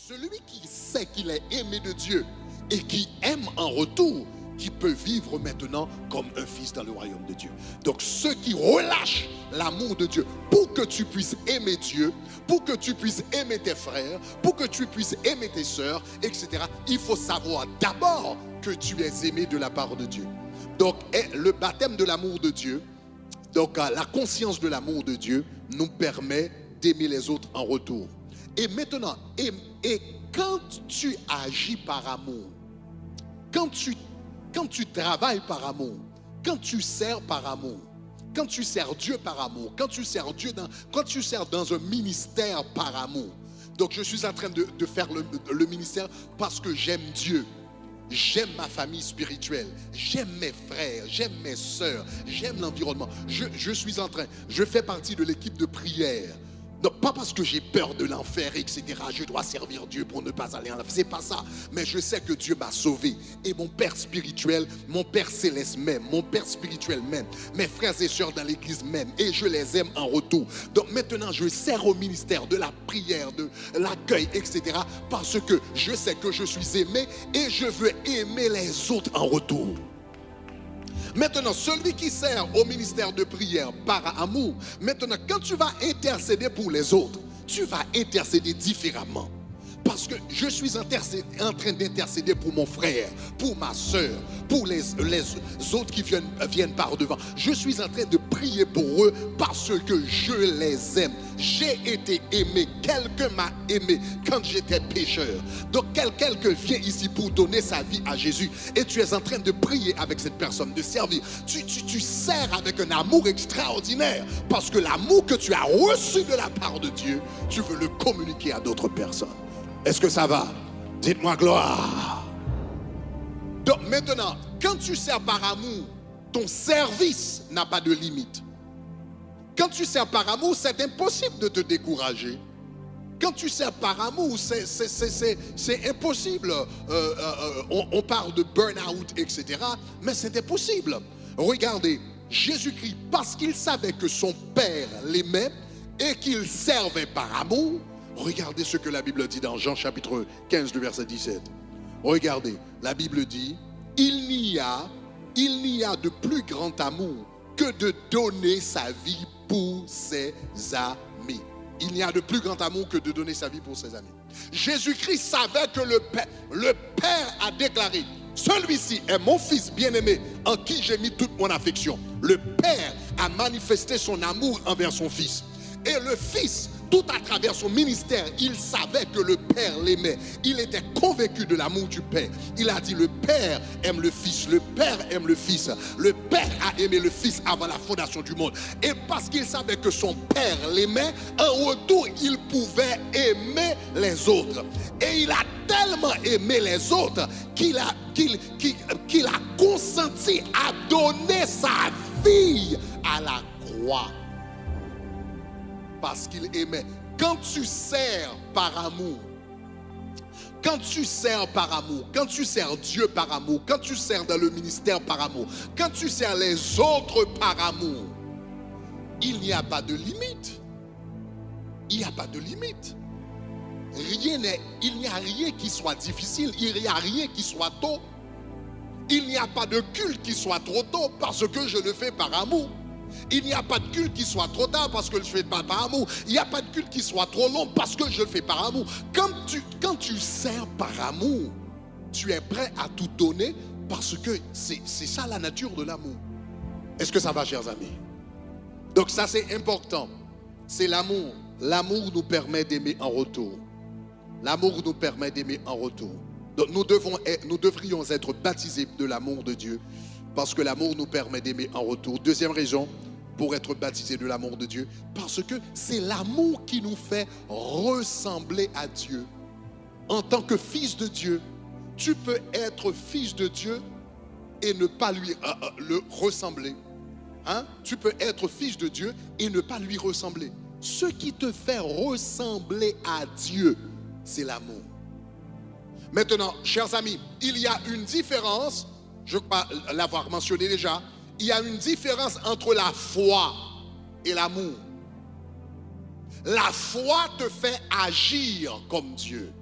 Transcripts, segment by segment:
celui qui sait qu'il est aimé de Dieu et qui aime en retour, qui peut vivre maintenant comme un fils dans le royaume de Dieu. Donc ceux qui relâchent l'amour de Dieu pour que tu puisses aimer Dieu, pour que tu puisses aimer tes frères, pour que tu puisses aimer tes sœurs, etc. Il faut savoir d'abord que tu es aimé de la part de Dieu. Donc le baptême de l'amour de Dieu, donc la conscience de l'amour de Dieu nous permet d'aimer les autres en retour. Et maintenant, et quand tu agis par amour, quand tu travailles par amour, quand tu sers par amour, quand tu sers Dieu par amour, quand tu sers dans un ministère par amour. Donc je suis en train de faire le ministère parce que j'aime Dieu. J'aime ma famille spirituelle, j'aime mes frères, j'aime mes sœurs, j'aime l'environnement. Je fais partie de l'équipe de prière. Donc, pas parce que j'ai peur de l'enfer, etc. Je dois servir Dieu pour ne pas aller en enfer. C'est pas ça. Mais je sais que Dieu m'a sauvé. Et mon Père spirituel, mon Père céleste même, mon Père spirituel même, mes frères et sœurs dans l'église même. Et je les aime en retour. Donc maintenant, je sers au ministère de la prière, de l'accueil, etc. Parce que je sais que je suis aimé et je veux aimer les autres en retour. Maintenant, celui qui sert au ministère de prière par amour, maintenant, quand tu vas intercéder pour les autres, tu vas intercéder différemment. Parce que je suis en train d'intercéder pour mon frère, pour ma soeur, pour les autres qui viennent par devant. Je suis en train de prier pour eux parce que je les aime. J'ai été aimé. Quelqu'un m'a aimé quand j'étais pécheur. Donc quelqu'un vient ici pour donner sa vie à Jésus. Et tu es en train de prier avec cette personne, de servir. Tu sers avec un amour extraordinaire. Parce que l'amour que tu as reçu de la part de Dieu, tu veux le communiquer à d'autres personnes. Est-ce que ça va? Dites-moi gloire. Donc maintenant, quand tu sers par amour, ton service n'a pas de limite. Quand tu sers par amour, c'est impossible de te décourager. Quand tu sers par amour, c'est impossible. On parle de burn-out, etc. Mais c'est impossible. Regardez, Jésus-Christ, parce qu'il savait que son Père l'aimait et qu'il servait par amour, regardez ce que la Bible dit dans Jean chapitre 15, le verset 17. Regardez, la Bible dit, il n'y a de plus grand amour que de donner sa vie pour ses amis. Il n'y a de plus grand amour que de donner sa vie pour ses amis. Jésus-Christ savait que le Père a déclaré, celui-ci est mon fils bien-aimé en qui j'ai mis toute mon affection. Le Père a manifesté son amour envers son fils. Et le fils, tout à travers son ministère, il savait que le Père l'aimait. Il était convaincu de l'amour du Père. Il a dit, le Père aime le Fils, le Père aime le Fils. Le Père a aimé le Fils avant la fondation du monde. Et parce qu'il savait que son Père l'aimait, en retour, il pouvait aimer les autres. Et il a tellement aimé les autres qu'il a consenti à donner sa vie à la croix. Parce qu'il aimait. Quand tu sers par amour, quand tu sers par amour, quand tu sers Dieu par amour, quand tu sers dans le ministère par amour, quand tu sers les autres par amour, il n'y a pas de limite. Il n'y a pas de limite. Il n'y a rien qui soit difficile, il n'y a rien qui soit tôt. Il n'y a pas de culte qui soit trop tôt parce que je le fais par amour. Il n'y a pas de culte qui soit trop tard parce que je le fais pas par amour. Il n'y a pas de culte qui soit trop long parce que je le fais par amour. Quand tu sers par amour, tu es prêt à tout donner parce que c'est ça la nature de l'amour. Est-ce que ça va, chers amis? Donc ça, c'est important. C'est l'amour. L'amour nous permet d'aimer en retour. L'amour nous permet d'aimer en retour. Donc nous devrions être baptisés de l'amour de Dieu. Parce que l'amour nous permet d'aimer en retour. Deuxième raison pour être baptisé de l'amour de Dieu. Parce que c'est l'amour qui nous fait ressembler à Dieu. En tant que fils de Dieu, tu peux être fils de Dieu et ne pas lui le ressembler. Hein? Tu peux être fils de Dieu et ne pas lui ressembler. Ce qui te fait ressembler à Dieu, c'est l'amour. Maintenant, chers amis, il y a une différence. Je crois l'avoir mentionné déjà. Il y a une différence entre la foi et l'amour. La foi te fait agir comme Dieu.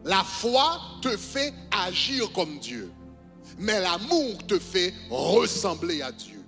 La foi te fait agir comme Dieu. Mais l'amour te fait ressembler à Dieu.